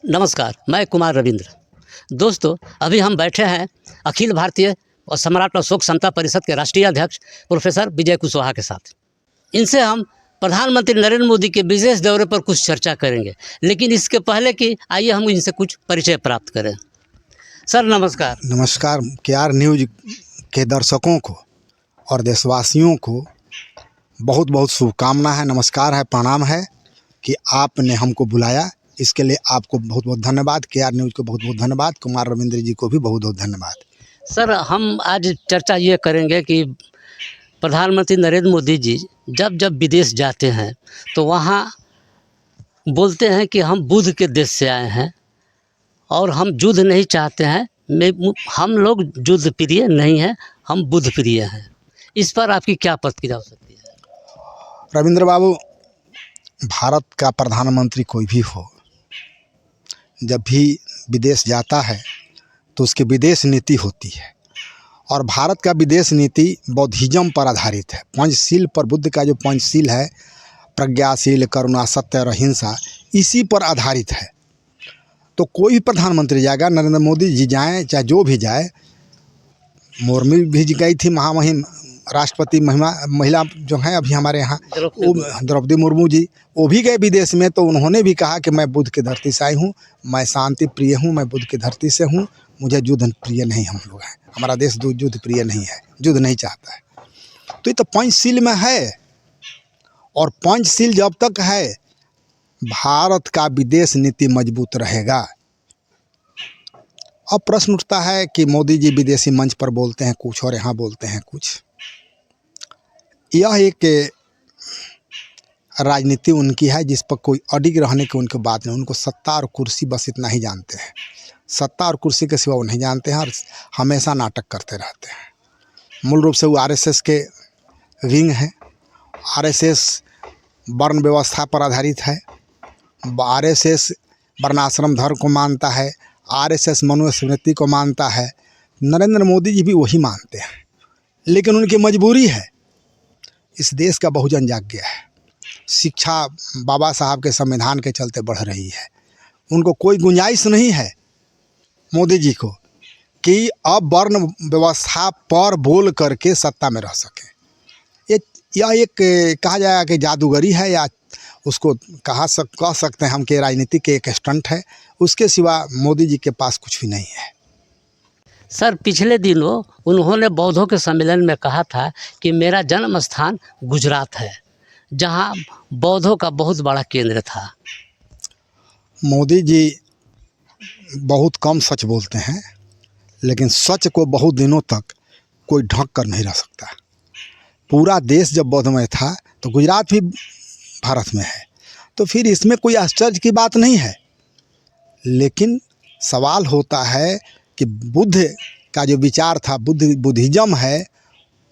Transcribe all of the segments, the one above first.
नमस्कार, मैं कुमार रविंद्र। दोस्तों, अभी हम बैठे हैं अखिल भारतीय और सम्राट अशोक समता परिषद के राष्ट्रीय अध्यक्ष प्रोफेसर विजय कुशवाहा के साथ। इनसे हम प्रधानमंत्री नरेंद्र मोदी के विदेश दौरे पर कुछ चर्चा करेंगे, लेकिन इसके पहले कि आइए हम इनसे कुछ परिचय प्राप्त करें। सर नमस्कार। नमस्कार। केआर न्यूज के दर्शकों को और देशवासियों को बहुत बहुत शुभकामना है, नमस्कार है, प्रणाम है कि आपने हमको बुलाया। इसके लिए आपको बहुत बहुत धन्यवाद। केआर न्यूज को बहुत बहुत धन्यवाद। कुमार रविंद्र जी को भी बहुत बहुत धन्यवाद। सर, हम आज चर्चा ये करेंगे कि प्रधानमंत्री नरेंद्र मोदी जी जब जब विदेश जाते हैं तो वहाँ बोलते हैं कि हम बुद्ध के देश से आए हैं और हम युद्ध नहीं चाहते हैं। हम लोग युद्ध प्रिय नहीं हैं, हम बुद्ध प्रिय हैं। इस पर आपकी क्या प्रतिक्रिया हो सकती है? रविंद्र बाबू, भारत का प्रधानमंत्री कोई भी हो, जब भी विदेश जाता है तो उसकी विदेश नीति होती है और भारत का विदेश नीति बौद्धिज्म पर आधारित है। पंचशील पर, बुद्ध का जो पंचशील है, प्रज्ञाशील, करुणा, सत्य और अहिंसा, इसी पर आधारित है। तो कोई भी प्रधानमंत्री जाएगा, नरेंद्र मोदी जी जाएं चाहे जो भी जाए, मुर्मू भी गई थी, महामहिम राष्ट्रपति महिला जो हैं अभी हमारे यहाँ, वो द्रौपदी मुर्मू जी, वो भी गए विदेश में। तो उन्होंने भी कहा कि मैं बुद्ध की धरती से आई हूँ, मैं शांति प्रिय हूँ, मैं बुद्ध की धरती से हूँ, मुझे युद्ध प्रिय नहीं हम लोग हैं, हमारा देश युद्ध प्रिय नहीं है, युद्ध नहीं चाहता है। तो ये तो पंचशील में है और पंचशील जब तक है भारत का विदेश नीति मजबूत रहेगा। अब प्रश्न उठता है कि मोदी जी विदेशी मंच पर बोलते हैं कुछ और यहाँ बोलते हैं कुछ। यह एक राजनीति उनकी है जिस पर कोई अडिग रहने की उनकी बात नहीं। उनको सत्ता और कुर्सी बस इतना ही जानते हैं, सत्ता और कुर्सी के सिवा वो नहीं जानते हैं और हमेशा नाटक करते रहते हैं। मूल रूप से वो आरएसएस के विंग हैं। आरएसएस वर्ण व्यवस्था पर आधारित है। आरएसएस वर्णाश्रम धर्म को मानता है। आरएसएस मनुस्मृति को मानता है। नरेंद्र मोदी जी भी वही मानते हैं, लेकिन उनकी मजबूरी है। इस देश का बहुजन जाग गया है। शिक्षा बाबा साहब के संविधान के चलते बढ़ रही है। उनको कोई गुंजाइश नहीं है मोदी जी को कि अब वर्ण व्यवस्था पर बोल करके सत्ता में रह सकें। यह एक कहा जाएगा कि जादूगरी है, या उसको कह सकते हैं हम कि राजनीति के एक स्टंट है। उसके सिवा मोदी जी के पास कुछ भी नहीं है। सर, पिछले दिनों उन्होंने बौद्धों के सम्मेलन में कहा था कि मेरा जन्म स्थान गुजरात है, जहां बौद्धों का बहुत बड़ा केंद्र था। मोदी जी बहुत कम सच बोलते हैं, लेकिन सच को बहुत दिनों तक कोई ढक कर नहीं रह सकता। पूरा देश जब बौद्धमय था तो गुजरात भी भारत में है, तो फिर इसमें कोई आश्चर्य की बात नहीं है। लेकिन सवाल होता है कि बुद्ध का जो विचार था, बुद्धिज्म है,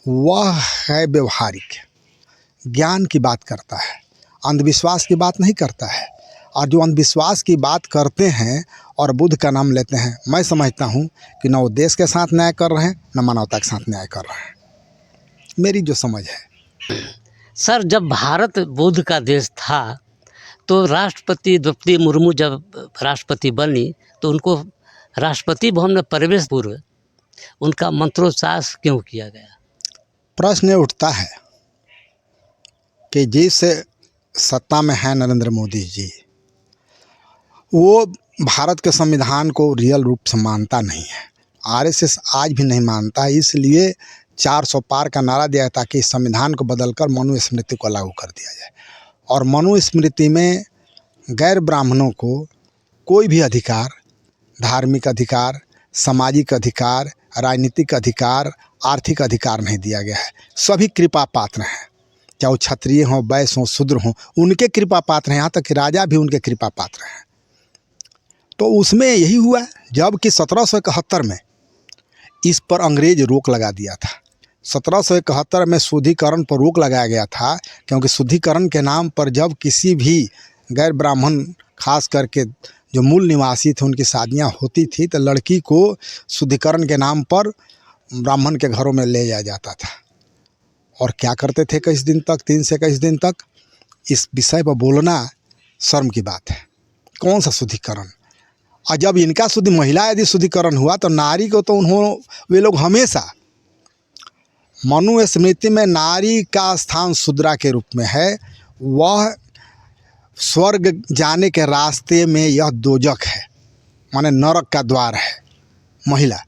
वह है व्यवहारिक, ज्ञान की बात करता है, अंधविश्वास की बात नहीं करता है। और जो अंधविश्वास की बात करते हैं और बुद्ध का नाम लेते हैं, मैं समझता हूँ कि न वो देश के साथ न्याय कर रहे हैं, न मानवता के साथ न्याय कर रहे हैं, मेरी जो समझ है। सर, जब भारत बुद्ध का देश था तो राष्ट्रपति द्रौपदी मुर्मू जब राष्ट्रपति बनी तो उनको राष्ट्रपति भवन में प्रवेश पूर्व उनका मंत्रोच्चार क्यों किया गया? प्रश्न ये उठता है कि जिस सत्ता में है नरेंद्र मोदी जी, वो भारत के संविधान को रियल रूप से मानता नहीं है। आरएसएस आज भी नहीं मानता है, इसलिए 400 पार का नारा दिया ताकि इस संविधान को बदलकर मनुस्मृति को लागू कर दिया जाए। और मनुस्मृति में गैर ब्राह्मणों को कोई भी अधिकार, धार्मिक अधिकार, सामाजिक अधिकार, राजनीतिक अधिकार, आर्थिक अधिकार नहीं दिया गया है। सभी कृपा पात्र हैं, चाहे वो क्षत्रिय हों, वैश्य हों, शूद्र हों, उनके कृपा पात्र हैं। यहाँ तक कि राजा भी उनके कृपा पात्र हैं। तो उसमें यही हुआ जबकि 1771 में इस पर अंग्रेज रोक लगा दिया था। 1771 में शुद्धिकरण पर रोक लगाया गया था, क्योंकि शुद्धिकरण के नाम पर जब किसी भी गैर ब्राह्मण, खास करके जो मूल निवासी थे, उनकी शादियां होती थी तो लड़की को शुद्धिकरण के नाम पर ब्राह्मण के घरों में ले जाया जाता था। और क्या करते थे 21 दिन तक, 3 से 21 दिन तक इस विषय पर बोलना शर्म की बात है। कौन सा शुद्धिकरण? और जब इनका महिला यदि शुद्धिकरण हुआ तो नारी को तो वे लोग हमेशा मनुस्मृति में नारी का स्थान शूद्रा के रूप में है। वह स्वर्ग जाने के रास्ते में यह दोजक है, माने नरक का द्वार है महिला,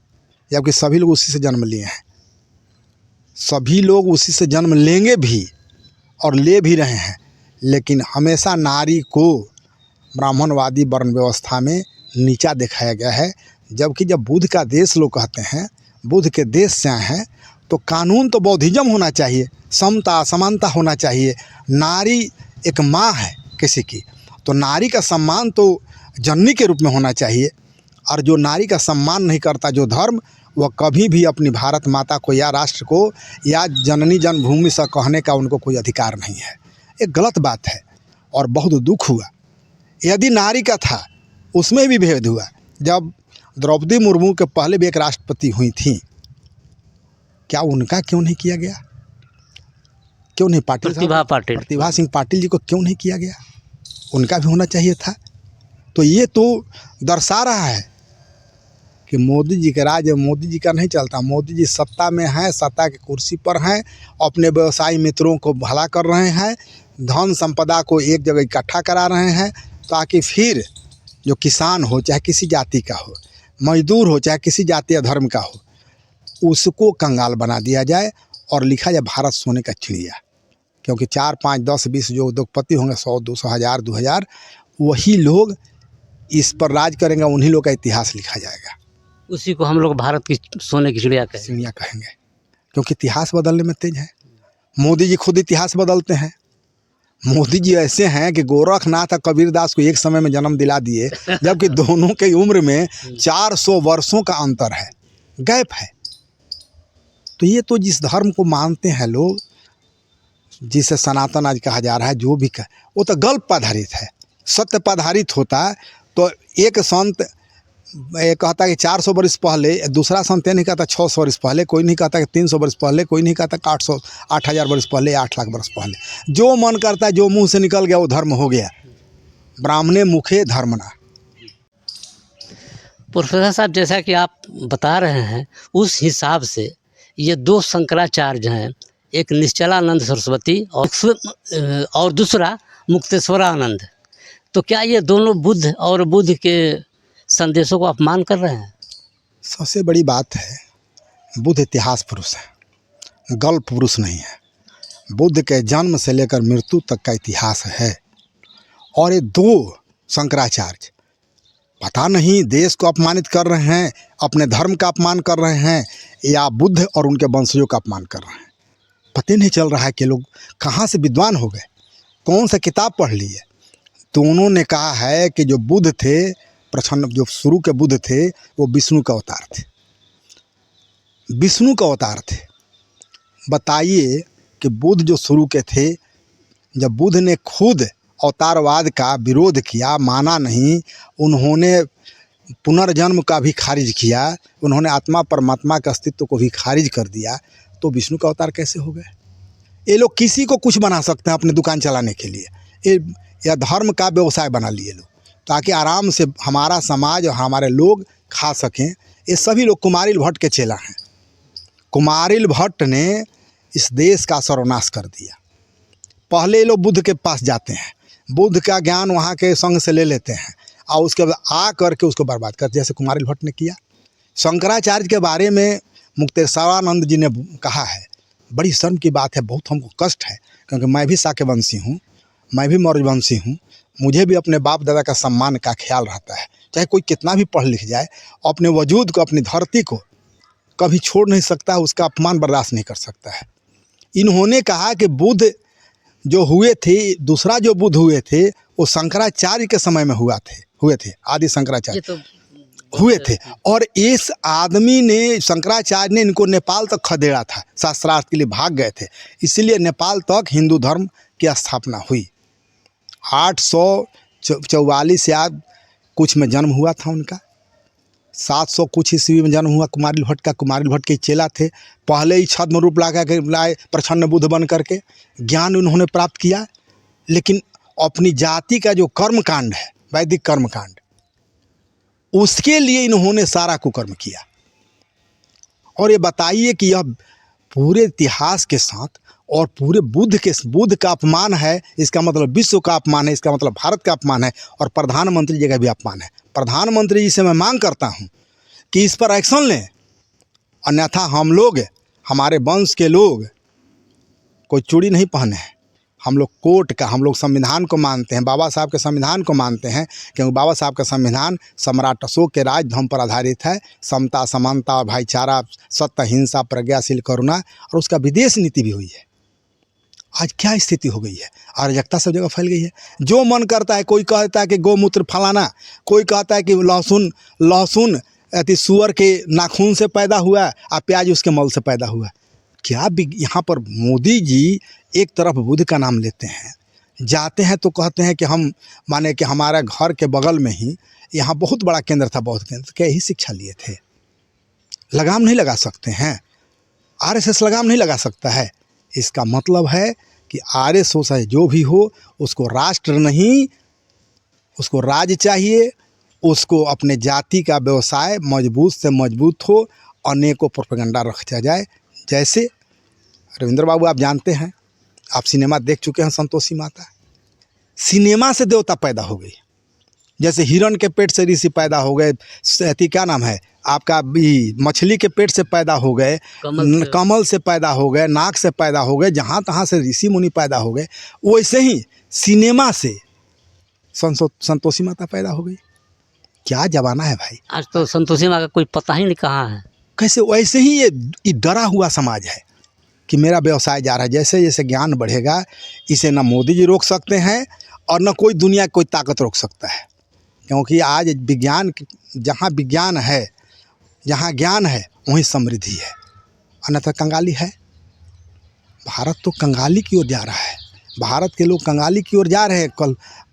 जबकि सभी लोग उसी से जन्म लिए हैं, सभी लोग उसी से जन्म लेंगे भी और ले भी रहे हैं। लेकिन हमेशा नारी को ब्राह्मणवादी वर्ण व्यवस्था में नीचा दिखाया गया है। जबकि जब बुद्ध का देश लोग कहते हैं, बुद्ध के देश से आए हैं, तो कानून तो बौद्धिज्म होना चाहिए, समता समानता होना चाहिए। नारी एक माँ है किसी की, तो नारी का सम्मान तो जननी के रूप में होना चाहिए। और जो नारी का सम्मान नहीं करता जो धर्म, वह कभी भी अपनी भारत माता को या राष्ट्र को या जननी जन्मभूमि से कहने का उनको कोई अधिकार नहीं है। एक गलत बात है और बहुत दुख हुआ। यदि नारी का था उसमें भी भेद हुआ। जब द्रौपदी मुर्मू के पहले भी एक राष्ट्रपति हुई थी, क्या उनका क्यों नहीं किया गया? क्यों नहीं? प्रतिभा सिंह पाटिल जी को क्यों नहीं किया गया? उनका भी होना चाहिए था। तो ये तो दर्शा रहा है कि मोदी जी के राज मोदी जी का नहीं चलता। मोदी जी सत्ता में हैं, सत्ता की कुर्सी पर हैं, अपने व्यवसायी मित्रों को भला कर रहे हैं, धन संपदा को एक जगह इकट्ठा करा रहे हैं, ताकि फिर जो किसान हो, चाहे किसी जाति का हो, मजदूर हो, चाहे किसी जाति या धर्म का हो, उसको कंगाल बना दिया जाए और लिखा जाए भारत सोने का चिड़िया। क्योंकि 4, 5, 10, 20 जो उद्योगपति होंगे, 100, 200, 1000, 2000, वही लोग इस पर राज करेंगे, उन्हीं लोग का इतिहास लिखा जाएगा। उसी को हम लोग भारत की सोने की चिड़िया कहेंगे, क्योंकि इतिहास बदलने में तेज है। मोदी जी खुद इतिहास बदलते हैं। मोदी जी ऐसे हैं कि गोरखनाथ और कबीरदास को एक समय में जन्म दिला दिए, जबकि दोनों के उम्र में 400 वर्षों का अंतर है, गैप है। तो ये तो जिस धर्म को मानते हैं लोग, जिसे सनातन आज कहा जा रहा है, जो भी वो तो गल्प पर आधारित है। सत्य पर आधारित होता तो एक संत कहता कि 400 वर्ष पहले, दूसरा संत नहीं कहता 600 वर्ष पहले, कोई नहीं कहता कि 300 वर्ष पहले, कोई नहीं कहता 8,000 वर्ष पहले या 8 लाख वर्ष पहले। जो मन करता है, जो मुंह से निकल गया वो धर्म हो गया। ब्राह्मणे मुखे धर्मना। प्रोफेसर साहब, जैसा कि आप बता रहे हैं, उस हिसाब से ये 2 शंकराचार्य हैं, एक निश्चलानंद सरस्वती और दूसरा मुक्तेश्वरानंद। तो क्या ये दोनों बुद्ध और बुद्ध के संदेशों को अपमान कर रहे हैं? सबसे बड़ी बात है, बुद्ध इतिहास पुरुष है, गल्प पुरुष नहीं है। बुद्ध के जन्म से लेकर मृत्यु तक का इतिहास है। और ये 2 शंकराचार्य पता नहीं देश को अपमानित कर रहे हैं, अपने धर्म का अपमान कर रहे हैं, या बुद्ध और उनके वंशजों का अपमान कर रहे हैं। पता नहीं चल रहा है कि लोग कहाँ से विद्वान हो गए, कौन सा किताब पढ़ लिए। दोनों ने कहा है कि जो बुद्ध थे, प्रचंड जो शुरू के बुद्ध थे, वो विष्णु का अवतार थे, विष्णु का अवतार थे। बताइए कि बुद्ध जो शुरू के थे, जब बुद्ध ने खुद अवतारवाद का विरोध किया, माना नहीं, उन्होंने पुनर्जन्म का भी खारिज किया, उन्होंने आत्मा परमात्मा के अस्तित्व को भी खारिज कर दिया, तो विष्णु का अवतार कैसे हो गए? ये लोग किसी को कुछ बना सकते हैं अपनी दुकान चलाने के लिए, या धर्म का व्यवसाय बना लिए लोग, ताकि आराम से हमारा समाज और हमारे लोग खा सकें। ये सभी लोग कुमारिल भट्ट के चेला हैं। कुमारिल भट्ट ने इस देश का सर्वनाश कर दिया। पहले लोग बुद्ध के पास जाते हैं, बुद्ध का ज्ञान वहाँ के संग से ले लेते हैं, और उसके बाद आ करके उसको बर्बाद करते, जैसे कुमारिल भट्ट ने किया। शंकराचार्य के बारे में मुक्तेश्वरानंद जी ने कहा है, बड़ी शर्म की बात है, बहुत हमको कष्ट है, क्योंकि मैं भी शाक्यवंशी हूँ, मैं भी मौर्यवंशी हूँ, मुझे भी अपने बाप दादा का सम्मान का ख्याल रहता है। चाहे कोई कितना भी पढ़ लिख जाए, अपने वजूद को, अपनी धरती को कभी छोड़ नहीं सकता, उसका अपमान बर्दाश्त नहीं कर सकता है। इन्होंने कहा कि बुद्ध जो हुए थे, दूसरा जो बुद्ध हुए थे, वो शंकराचार्य के समय में हुए थे, आदि शंकराचार्य तो हुए थे। और इस आदमी ने, शंकराचार्य ने इनको नेपाल तक खदेड़ा था, शास्त्रार्थ के लिए भाग गए थे, इसीलिए नेपाल तक हिंदू धर्म की स्थापना हुई। 844 या कुछ में जन्म हुआ था उनका, 700 कुछ ईस्वी में जन्म हुआ कुमारिल भट्ट का। कुमारिल भट्ट के चेला थे, पहले ही छद्म रूप लगा के लाए, प्रछन्न बुद्ध बन करके ज्ञान उन्होंने प्राप्त किया। लेकिन अपनी जाति का जो कर्म कांड है, वैदिक कर्म कांड, उसके लिए इन्होंने सारा कुकर्म किया। और ये बताइए कि यह पूरे इतिहास के साथ और पूरे बुद्ध का अपमान है, इसका मतलब विश्व का अपमान है, इसका मतलब भारत का अपमान है और प्रधानमंत्री जी का भी अपमान है। प्रधानमंत्री जी से मैं मांग करता हूँ कि इस पर एक्शन लें, अन्यथा हम लोग, हमारे वंश के लोग कोई चूड़ी नहीं पहने हैं। हम लोग कोर्ट का, हम लोग संविधान को मानते हैं, बाबा साहब के संविधान को मानते हैं, क्योंकि बाबा साहब का संविधान सम्राट अशोक के राजधर्म पर आधारित है। समता, समानता और भाईचारा, सत्य, हिंसा, प्रज्ञाशील, करुणा, और उसका विदेश नीति भी हुई है। आज क्या स्थिति हो गई है, अराजकता सब जगह फैल गई है। जो मन करता है, कोई कहता है कि गोमूत्र फलाना, कोई कहता है कि लहसुन अति सुअर के नाखून से पैदा हुआ और प्याज उसके मल से पैदा हुआ। क्या यहाँ पर मोदी जी एक तरफ बुद्ध का नाम लेते हैं, जाते हैं तो कहते हैं कि हम, माने कि हमारा घर के बगल में ही यहाँ बहुत बड़ा केंद्र था, बौद्ध केंद्र, क्या यही शिक्षा लिए थे? लगाम नहीं लगा सकते हैं? आरएसएस लगाम नहीं लगा सकता है? इसका मतलब है कि आरएसएस है जो भी हो, उसको राष्ट्र नहीं, उसको राज्य चाहिए, उसको अपने जाति का व्यवसाय मजबूत से मजबूत हो, अनेकों प्रोपेगेंडा रखा जाए। जैसे रविंद्र बाबू, आप जानते हैं, आप सिनेमा देख चुके हैं, संतोषी माता, सिनेमा से देवता पैदा हो गई। जैसे हिरण के पेट से ऋषि पैदा हो गए, क्या नाम है आपका, मछली के पेट से पैदा हो गए, कमल से पैदा हो गए, नाक से पैदा हो गए, जहाँ तहाँ से ऋषि मुनि पैदा हो गए, वैसे ही सिनेमा से संतोषी माता पैदा हो गई। क्या जमाना है भाई! आज तो संतोषी माँ का कोई पता ही नहीं कहाँ है। कैसे? वैसे ही ये डरा हुआ समाज है कि मेरा व्यवसाय जा रहा है। जैसे जैसे ज्ञान बढ़ेगा, इसे ना मोदी जी रोक सकते हैं और ना कोई दुनिया कोई ताकत रोक सकता है, क्योंकि आज विज्ञान, जहाँ विज्ञान है, जहाँ ज्ञान है, वहीं समृद्धि है, अन्यथा कंगाली है। भारत तो कंगाली की ओर जा रहा है, भारत के लोग कंगाली की ओर जा रहे हैं।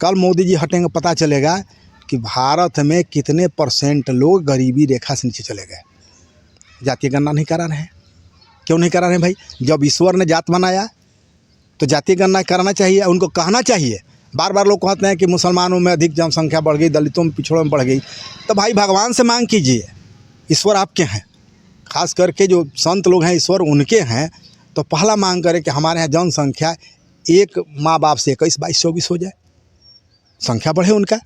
कल मोदी जी हटेंगे, पता चलेगा कि भारत में कितने % लोग गरीबी रेखा से नीचे चले गए। जातीय गणना नहीं करा रहे हैं। क्यों नहीं करा रहे हैं भाई? जब ईश्वर ने जात बनाया तो जातीय गणना कराना चाहिए, उनको कहना चाहिए। बार बार लोग कहते हैं कि मुसलमानों में अधिक जनसंख्या बढ़ गई, दलितों में, पिछड़ों में बढ़ गई। तो भाई भगवान से मांग कीजिए, ईश्वर आपके हैं, खास करके जो संत लोग हैं ईश्वर उनके हैं। तो पहला मांग करें कि हमारे यहाँ जनसंख्या एक माँ बाप से 21, 22, 24 हो जाए, संख्या बढ़े उनका।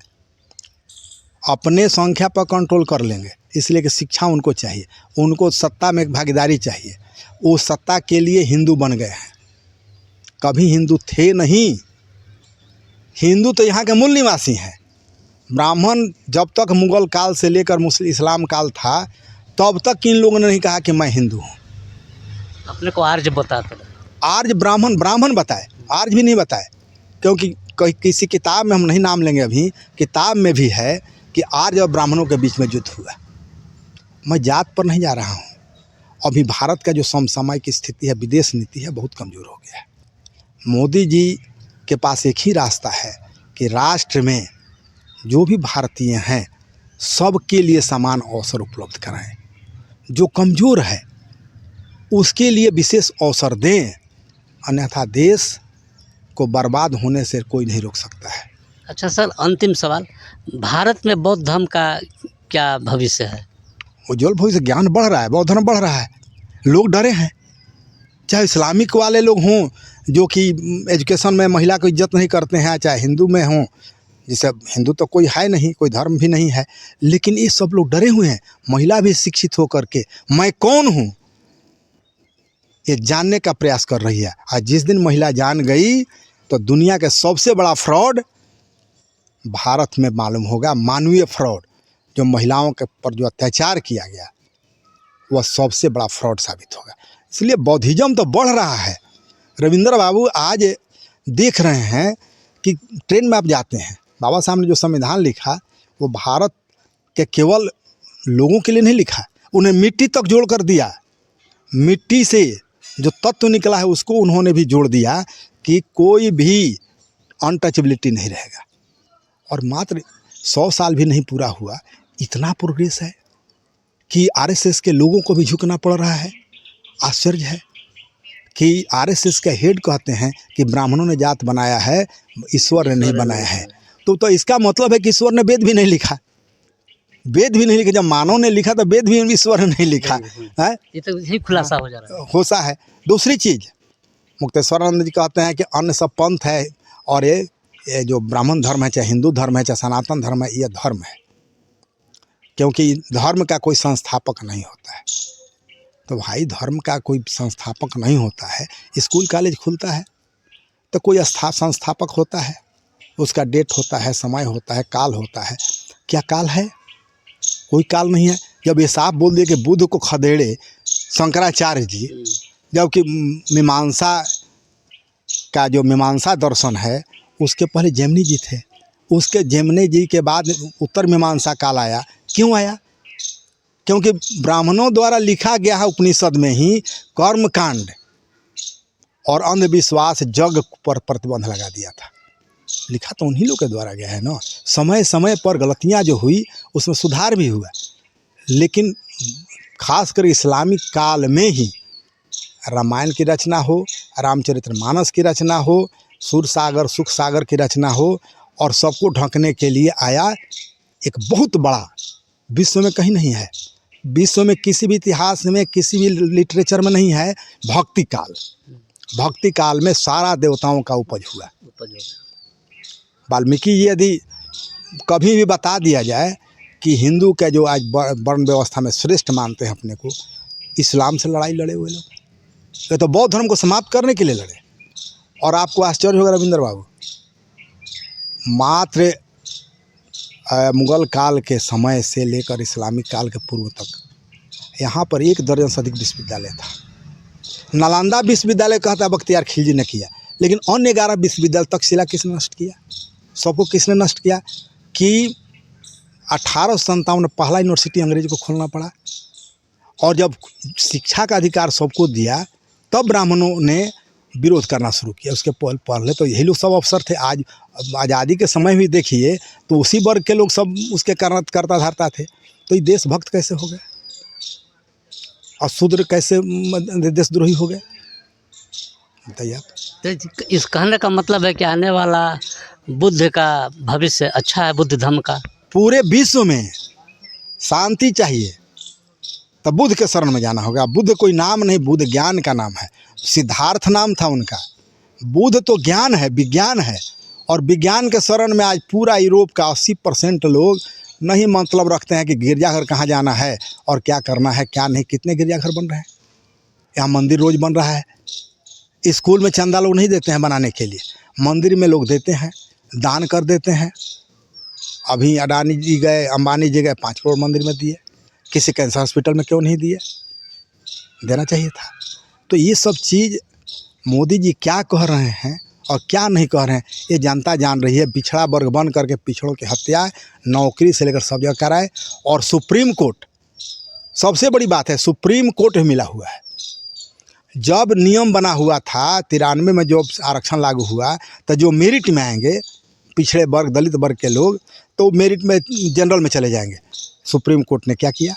अपने संख्या पर कंट्रोल कर लेंगे, इसलिए कि शिक्षा उनको चाहिए, उनको सत्ता में भागीदारी चाहिए। वो सत्ता के लिए हिंदू बन गए हैं, कभी हिंदू थे नहीं। हिंदू तो यहाँ के मूल निवासी हैं। ब्राह्मण जब तक मुगल काल से लेकर इस्लाम काल था, तब तक इन लोगों ने नहीं कहा कि मैं हिंदू हूँ। अपने को आर्य बताते हैं। आर्य ब्राह्मण बताए, आर्य भी नहीं बताए, क्योंकि किसी किताब में हम नहीं नाम लेंगे अभी, किताब में भी है कि आर्य और ब्राह्मणों के बीच में युद्ध हुआ। मैं जात पर नहीं जा रहा हूँ। अभी भारत का जो समसामयिक स्थिति है, विदेश नीति है, बहुत कमज़ोर हो गया है। मोदी जी के पास एक ही रास्ता है कि राष्ट्र में जो भी भारतीय हैं सबके लिए समान अवसर उपलब्ध कराएं। जो कमज़ोर है उसके लिए विशेष अवसर दें, अन्यथा देश को बर्बाद होने से कोई नहीं रोक सकता है। अच्छा सर, अंतिम सवाल, भारत में बौद्ध धर्म का क्या भविष्य है? उज्ज्वल भविष्य। ज्ञान बढ़ रहा है, बौद्ध धर्म बढ़ रहा है, लोग डरे हैं। चाहे इस्लामिक वाले लोग हों जो कि एजुकेशन में महिला को इज्जत नहीं करते हैं, चाहे हिंदू में हों, जैसे हिंदू तो कोई है नहीं, कोई धर्म भी नहीं है, लेकिन ये सब लोग डरे हुए हैं। महिला भी शिक्षित होकर के मैं कौन हूँ ये जानने का प्रयास कर रही है। आज जिस दिन महिला जान गई तो दुनिया के सबसे बड़ा फ्रॉड भारत में मालूम होगा। मानवीय फ्रॉड, जो महिलाओं के पर जो अत्याचार किया गया, वह सबसे बड़ा फ्रॉड साबित होगा। इसलिए बौद्धिज्म तो बढ़ रहा है। रविंद्र बाबू आज देख रहे हैं कि ट्रेन में आप जाते हैं, बाबा साहब ने जो संविधान लिखा वो भारत के केवल लोगों के लिए नहीं लिखा, उन्हें मिट्टी तक जोड़ कर दिया। मिट्टी से जो तत्व निकला है उसको उन्होंने भी जोड़ दिया कि कोई भी अनटचेबिलिटी नहीं रहेगा। और मात्र 100 साल भी नहीं पूरा हुआ, इतना प्रोग्रेस है कि आरएसएस के लोगों को भी झुकना पड़ रहा है। आश्चर्य है कि आरएसएस का हेड कहते हैं कि ब्राह्मणों ने जात बनाया है, ईश्वर ने नहीं बनाया है। तो इसका मतलब है कि ईश्वर ने वेद भी नहीं लिखा। वेद भी नहीं लिखा, जब मानव ने लिखा तो वेद भी ईश्वर ने नहीं लिखा है। ये तो यही खुलासा हो जा रहा है। होसा है। दूसरी चीज़ मुक्तेश्वरानंद जी कहते हैं कि अन्य सब पंथ है, और ये जो ब्राह्मण धर्म है, चाहे हिंदू धर्म है, चाहे सनातन धर्म है, ये धर्म है, क्योंकि धर्म का कोई संस्थापक नहीं होता है। तो भाई धर्म का कोई संस्थापक नहीं होता है, स्कूल कॉलेज खुलता है तो कोई संस्थापक होता है, उसका डेट होता है, समय होता है, काल होता है। क्या काल है? कोई काल नहीं है। जब ये साफ बोल दिए कि बुद्ध को खदेड़े शंकराचार्य जी, जबकि मीमांसा का जो मीमांसा दर्शन है उसके पहले जैमिनी जी थे, उसके जैमिनी जी के बाद उत्तर मीमांसा काल आया। क्यों आया? क्योंकि ब्राह्मणों द्वारा लिखा गया है उपनिषद में ही कर्म कांड और अंधविश्वास जग पर प्रतिबंध लगा दिया था। लिखा तो उन्हीं लोग के द्वारा गया है ना। समय समय पर गलतियां जो हुई उसमें सुधार भी हुआ, लेकिन खासकर इस्लामिक काल में ही रामायण की रचना हो, रामचरितमानस की रचना हो, सूरसागर सुख सागर की रचना हो, और सबको ढकने के लिए आया एक बहुत बड़ा, विश्व में कहीं नहीं है, विश्व में किसी भी इतिहास में, किसी भी लिटरेचर में नहीं है, भक्ति काल। भक्ति काल में सारा देवताओं का उपज हुआ। वाल्मीकि जी यदि कभी भी बता दिया जाए कि हिंदू के जो आज वर्ण व्यवस्था में श्रेष्ठ मानते हैं अपने को, इस्लाम से लड़ाई लड़े हुए लोग, ये तो बौद्ध धर्म को समाप्त करने के लिए लड़े। और आपको आश्चर्य होगा रविंद्र बाबू, मात्र मुगल काल के समय से लेकर इस्लामिक काल के पूर्व तक यहाँ पर 1 दर्जन से अधिक विश्वविद्यालय था। नालंदा विश्वविद्यालय कहता है बख्तियार खिलजी ने किया, लेकिन अन्य 11 विश्वविद्यालय तक्षशिला किसने नष्ट किया? सबको किसने नष्ट किया? कि 1857 में पहला यूनिवर्सिटी अंग्रेज को खोलना पड़ा, और जब शिक्षा का अधिकार सबको दिया तब ब्राह्मणों ने विरोध करना शुरू किया। उसके पहले तो यही लोग सब अफसर थे। आज आज़ादी के समय भी देखिए तो उसी वर्ग के लोग सब उसके करता धरता थे। तो ये देशभक्त कैसे हो गए और शूद्र कैसे देशद्रोही हो गए? बताइए आप। तो इस कहने का मतलब है कि आने वाला बुद्ध का भविष्य अच्छा है, बुद्ध धर्म का। पूरे विश्व में शांति चाहिए तब बुद्ध के शरण में जाना होगा। बुद्ध कोई नाम नहीं, बुद्ध ज्ञान का नाम है। सिद्धार्थ नाम था उनका। बुद्ध तो ज्ञान है, विज्ञान है, और विज्ञान के शरण में आज पूरा यूरोप का 80% लोग नहीं मतलब रखते हैं कि गिरजाघर कहाँ जाना है और क्या करना है क्या नहीं। कितने गिरजाघर बन रहे हैं, यहाँ मंदिर रोज बन रहा है। स्कूल में चंदा लोग नहीं देते हैं बनाने के लिए, मंदिर में लोग देते हैं, दान कर देते हैं। अभी अडानी जी गए, अंबानी जी गए, 5 करोड़ मंदिर में दिए। किसी कैंसर हॉस्पिटल में क्यों नहीं दिए? देना चाहिए था। तो ये सब चीज़ मोदी जी क्या कह रहे हैं और क्या नहीं कह रहे हैं ये जनता जान रही है। पिछड़ा वर्ग बन करके पिछड़ों की हत्या, नौकरी से लेकर सब जगह कराए, और सुप्रीम कोर्ट, सबसे बड़ी बात है, सुप्रीम कोर्ट मिला हुआ है। जब नियम बना हुआ था 93 में जो आरक्षण लागू हुआ, तो जो मेरिट में आएंगे पिछड़े वर्ग, दलित वर्ग के लोग, तो मेरिट में जनरल में चले जाएंगे। सुप्रीम कोर्ट ने क्या किया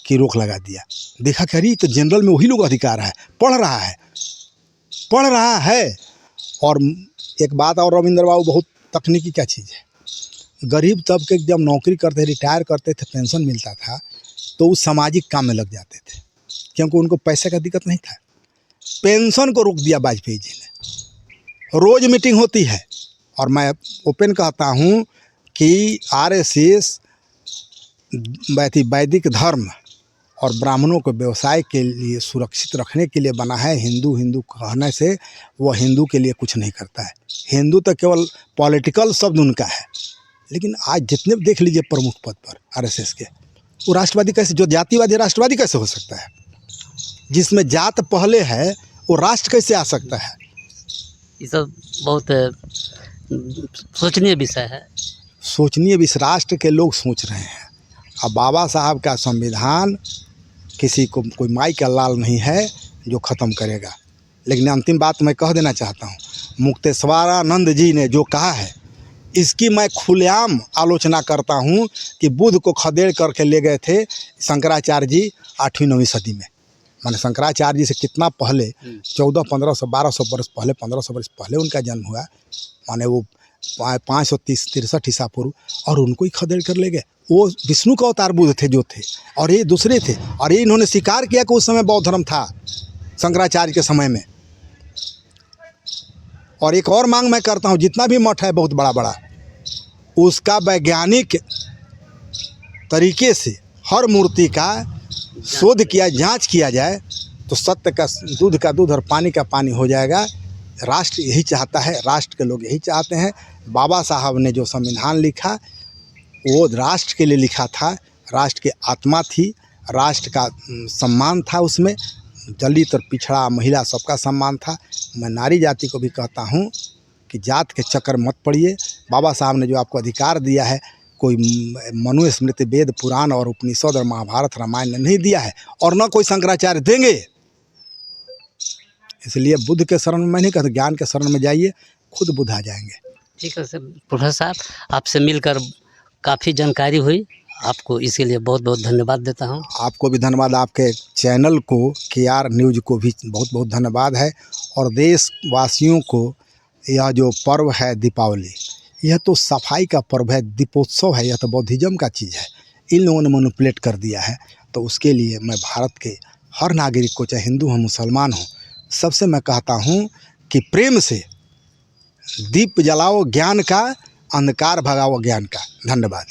कि रोक लगा दिया। देखा कि अरे तो जनरल में वही लोग अधिकार है, पढ़ रहा है। और एक बात और रविंद्र बाबू, बहुत तकनीकी क्या चीज़ है, गरीब तबके जब नौकरी करते, रिटायर करते थे, पेंशन मिलता था, तो उस सामाजिक काम में लग जाते थे, क्योंकि उनको पैसे का दिक्कत नहीं था। पेंशन को रोक दिया वाजपेयी जी ने। रोज़ मीटिंग होती है, और मैं ओपन कहता हूँ कि RSS वैदिक धर्म और ब्राह्मणों को व्यवसाय के लिए सुरक्षित रखने के लिए बना है। हिंदू हिंदू कहने से वह हिंदू के लिए कुछ नहीं करता है। हिंदू तो केवल पॉलिटिकल शब्द उनका है, लेकिन आज जितने देख लीजिए प्रमुख पद पर RSS के, वो राष्ट्रवादी कैसे, जो जातिवादी राष्ट्रवादी कैसे हो सकता है? जिसमें जात पहले है वो राष्ट्र कैसे आ सकता है? ये सब बहुत सोचनीय विषय है। सोचनीय विषय राष्ट्र के लोग सोच रहे हैं। अब बाबा साहब का संविधान किसी को कोई माई का लाल नहीं है जो ख़त्म करेगा। लेकिन अंतिम बात मैं कह देना चाहता हूँ, मुक्तेश्वरानंद जी ने जो कहा है इसकी मैं खुलेआम आलोचना करता हूँ कि बुद्ध को खदेड़ करके ले गए थे शंकराचार्य जी 8वीं-9वीं सदी में। माने शंकराचार्य जी से कितना पहले, 1400, 1500, 1200 वर्ष पहले, 1500 वर्ष पहले उनका जन्म हुआ। माने वो 563 ईसा पूर्व, और उनको ही खदेड़ कर ले गए। वो विष्णु का अवतार बुद्ध थे जो थे, और ये दूसरे थे। और ये इन्होंने स्वीकार किया कि उस समय बौद्ध धर्म था, शंकराचार्य के समय में। और एक और मांग मैं करता हूँ, जितना भी मठ है बहुत बड़ा बड़ा, उसका वैज्ञानिक तरीके से हर मूर्ति का शोध किया, जांच किया जाए, तो सत्य का दूध का दूध और पानी का पानी हो जाएगा। राष्ट्र यही चाहता है, राष्ट्र के लोग यही चाहते हैं। बाबा साहब ने जो संविधान लिखा वो राष्ट्र के लिए लिखा था, राष्ट्र की आत्मा थी, राष्ट्र का सम्मान था, उसमें दलित और पिछड़ा महिला सबका सम्मान था। मैं नारी जाति को भी कहता हूँ कि जात के चक्कर मत पड़िए। बाबा साहब ने जो आपको अधिकार दिया है, कोई मनुस्मृति, वेद, पुराण और उपनिषद और महाभारत रामायण ने नहीं दिया है, और न कोई शंकराचार्य देंगे। इसलिए बुद्ध के शरण में मैं नहीं कहता, ज्ञान के शरण में जाइए, खुद बुद्ध आ जाएंगे। ठीक है सर, प्रोफेसर साहब, आपसे मिलकर काफ़ी जानकारी हुई, आपको इसके लिए बहुत बहुत धन्यवाद देता हूँ। आपको भी धन्यवाद, आपके चैनल को, KR न्यूज़ को भी बहुत बहुत धन्यवाद है। और देशवासियों को यह जो पर्व है दीपावली, यह तो सफाई का पर्व है, दीपोत्सव है, यह तो बौद्धिज्म का चीज़ है। इन लोगों ने मैनिपुलेट कर दिया है। तो उसके लिए मैं भारत के हर नागरिक को, चाहे हिंदू हो मुसलमान हो, सबसे मैं कहता हूँ कि प्रेम से दीप जलाओ ज्ञान का, अंधकार भगाओ ज्ञान का। धन्यवाद।